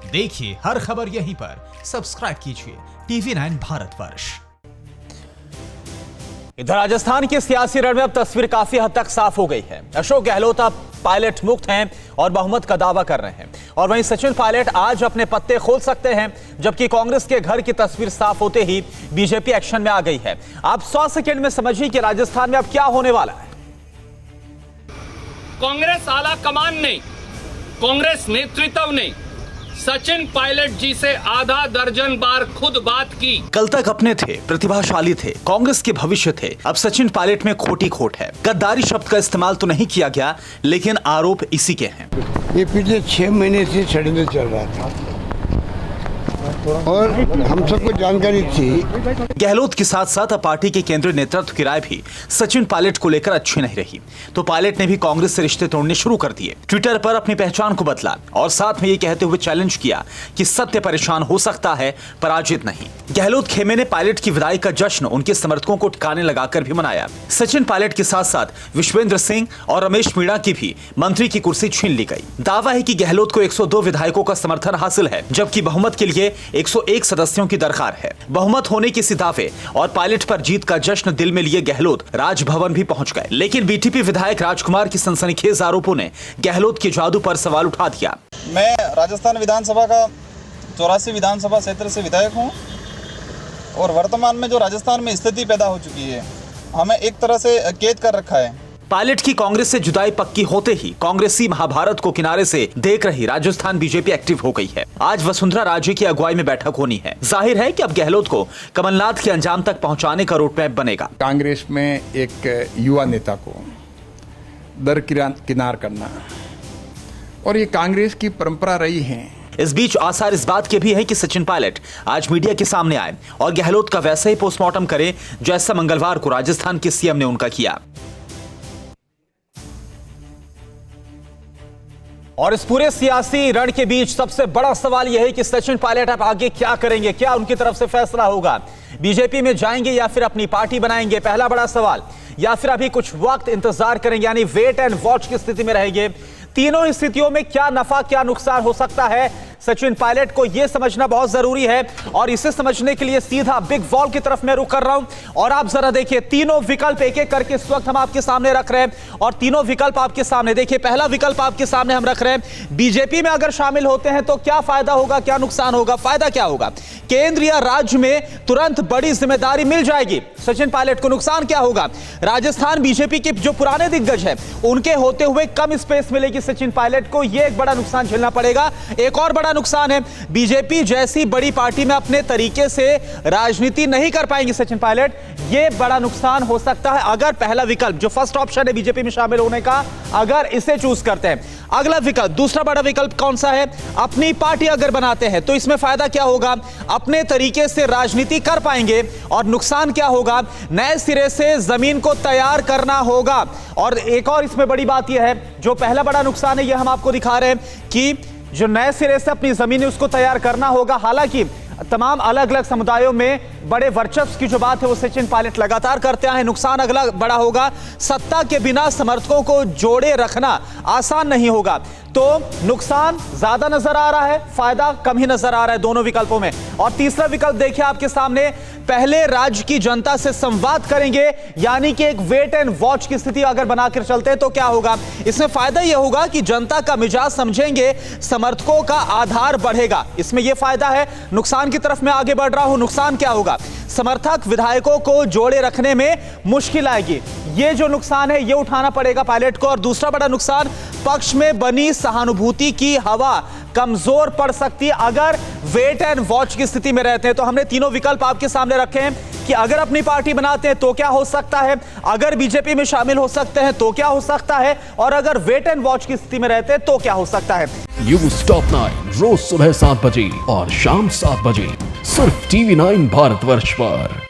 देखिए हर खबर यहीं पर, सब्सक्राइब कीजिए TV9 भारतवर्ष। इधर राजस्थान के सियासी रण में अब तस्वीर काफी हद तक साफ हो गई है। अशोक गहलोत अब पायलट मुक्त हैं और बहुमत का दावा कर रहे हैं, और वहीं सचिन पायलट आज अपने पत्ते खोल सकते हैं, जबकि कांग्रेस के घर की तस्वीर साफ होते ही बीजेपी एक्शन में आ गई है। आप 100 सेकंड में समझिए कि राजस्थान में अब क्या होने वाला है। कांग्रेस आला कमान ने, कांग्रेस नेतृत्व ने सचिन पायलट जी से आधा दर्जन बार खुद बात की। कल तक अपने थे, प्रतिभाशाली थे, कांग्रेस के भविष्य थे, अब सचिन पायलट में खोटी खोट है। गद्दारी शब्द का इस्तेमाल तो नहीं किया गया, लेकिन आरोप इसी के हैं। ये पिछले 6 महीने से षड्यंत्र चल रहा था और हम सबको जानकारी थी। गहलोत के साथ साथ अब पार्टी के केंद्रीय नेतृत्व की राय भी सचिन पायलट को लेकर अच्छी नहीं रही, तो पायलट ने भी कांग्रेस से रिश्ते तोड़ने शुरू कर दिए। ट्विटर पर अपनी पहचान को बदला और साथ में ये कहते हुए चैलेंज किया कि सत्य परेशान हो सकता है, पराजित नहीं। गहलोत खेमे ने पायलट की विदाई का जश्न उनके समर्थकों को ठिकाने लगाकर भी मनाया। सचिन पायलट के साथ साथ विश्वेंद्र सिंह और रमेश मीणा की भी मंत्री की कुर्सी छीन ली गई। दावा है कि गहलोत को 102 विधायकों का समर्थन हासिल है, जबकि बहुमत के लिए 101 सदस्यों की दरकार है। बहुमत होने के दावे और पायलट पर जीत का जश्न दिल में लिए गहलोत राजभवन भी पहुंच गए, लेकिन बीटीपी विधायक राजकुमार की सनसनीखेज आरोपों ने गहलोत के जादू पर सवाल उठा दिया। मैं राजस्थान विधानसभा का 84 विधानसभा क्षेत्र से विधायक हूं और वर्तमान में जो राजस्थान में स्थिति पैदा हो चुकी है, हमें एक तरह से कैद कर रखा है। पायलट की कांग्रेस से जुदाई पक्की होते ही कांग्रेसी महाभारत को किनारे से देख रही राजस्थान बीजेपी एक्टिव हो गई है। आज वसुंधरा राजे की अगुवाई में बैठक होनी है। जाहिर है कि अब गहलोत को कमलनाथ के अंजाम तक पहुंचाने का रोडमैप बनेगा। कांग्रेस में एक युवा नेता को दरकिनार करना, और ये कांग्रेस की परंपरा रही है। इस बीच आसार इस बात के भी है कि सचिन पायलट आज मीडिया के सामने आए और गहलोत का वैसा ही पोस्टमार्टम करे जैसा मंगलवार को राजस्थान के सीएम ने उनका किया। और इस पूरे सियासी रण के बीच सबसे बड़ा सवाल यह है कि सचिन पायलट अब आगे क्या करेंगे, क्या उनकी तरफ से फैसला होगा, बीजेपी में जाएंगे या फिर अपनी पार्टी बनाएंगे, पहला बड़ा सवाल, या फिर अभी कुछ वक्त इंतजार करेंगे, यानी वेट एंड वॉच की स्थिति में रहेंगे। तीनों स्थितियों में क्या नफा क्या नुकसान हो सकता है, सचिन पायलट को यह समझना बहुत जरूरी है। और इसे समझने के लिए सीधा बिग वॉल की तरफ मैं रुख कर रहा हूं, और आप जरा देखिए तीनों विकल्प एक एक करके इस वक्त हम आपके सामने रख रहे हैं, और तीनों विकल्प आपके सामने देखिए। पहला विकल्प आपके सामने हम रख रहे हैं, बीजेपी में अगर शामिल होते हैं तो क्या फायदा होगा, क्या नुकसान होगा। फायदा क्या होगा, केंद्र या राज्य में तुरंत बड़ी जिम्मेदारी मिल जाएगी सचिन पायलट को। नुकसान क्या होगा, राजस्थान बीजेपी के जो पुराने दिग्गज हैं उनके होते हुए कम स्पेस मिलेगी सचिन पायलट को, यह एक बड़ा नुकसान झेलना पड़ेगा। एक और बड़ा नुकसान है, बीजेपी जैसी बड़ी पार्टी में अपने तरीके से राजनीति नहीं कर पाएंगे सचिन पायलट, यह बड़ा नुकसान हो सकता है अगर पहला विकल्प जो फर्स्ट ऑप्शन है बीजेपी में शामिल होने का, अगर इसे चूज करते हैं। अगला विकल्प, दूसरा बड़ा विकल्प कौन सा है, अपनी पार्टी अगर बनाते हैं तो इसमें फायदा क्या होगा, अपने तरीके से राजनीति कर पाएंगे। और नुकसान क्या होगा, नए सिरे से जमीन को तैयार करना होगा। और एक और इसमें बड़ी बात यह है, जो पहला बड़ा नुकसान है यह हम आपको दिखा रहे हैं कि जो नए सिरे से अपनी जमीन है उसको तैयार करना होगा। हालांकि तमाम अलग अलग समुदायों में बड़े वर्चस्व की जो बात है वो सचिन पायलट लगातार करते हैं। नुकसान अगला बड़ा होगा, सत्ता के बिना समर्थकों को जोड़े रखना आसान नहीं होगा। तो नुकसान ज्यादा नजर आ रहा है, फायदा कम ही नजर आ रहा है दोनों विकल्पों में। और तीसरा विकल्प देखिए आपके सामने, पहले राज्य की जनता से संवाद करेंगे, यानी कि एक वेट एंड वॉच की स्थिति अगर बनाकर चलते हैं तो क्या होगा, इसमें फायदा यह होगा कि जनता का मिजाज समझेंगे, समर्थकों का आधार बढ़ेगा, इसमें यह फायदा है। नुकसान की तरफ मैं आगे बढ़ रहा हूं, नुकसान क्या होगा, समर्थक विधायकों को जोड़े रखने में मुश्किल आएगी, ये जो नुकसान है ये उठाना पड़ेगा पायलट को। और दूसरा बड़ा नुकसान, पक्ष में बनी सहानुभूति की हवा कमजोर पड़ सकती है अगर वेट एंड वॉच की स्थिति में रहते हैं। तो हमने तीनों विकल्प आपके सामने रखे हैं कि अगर अपनी पार्टी बनाते हैं तो क्या हो सकता है, अगर बीजेपी में शामिल हो सकते हैं तो क्या हो सकता है, और अगर वेट एंड वॉच की स्थिति में रहते हैं तो क्या हो सकता है। न्यूज़ टॉप 9 रोज सुबह 7 बजे और शाम 7 बजे सिर्फ TV9 भारतवर्ष पर।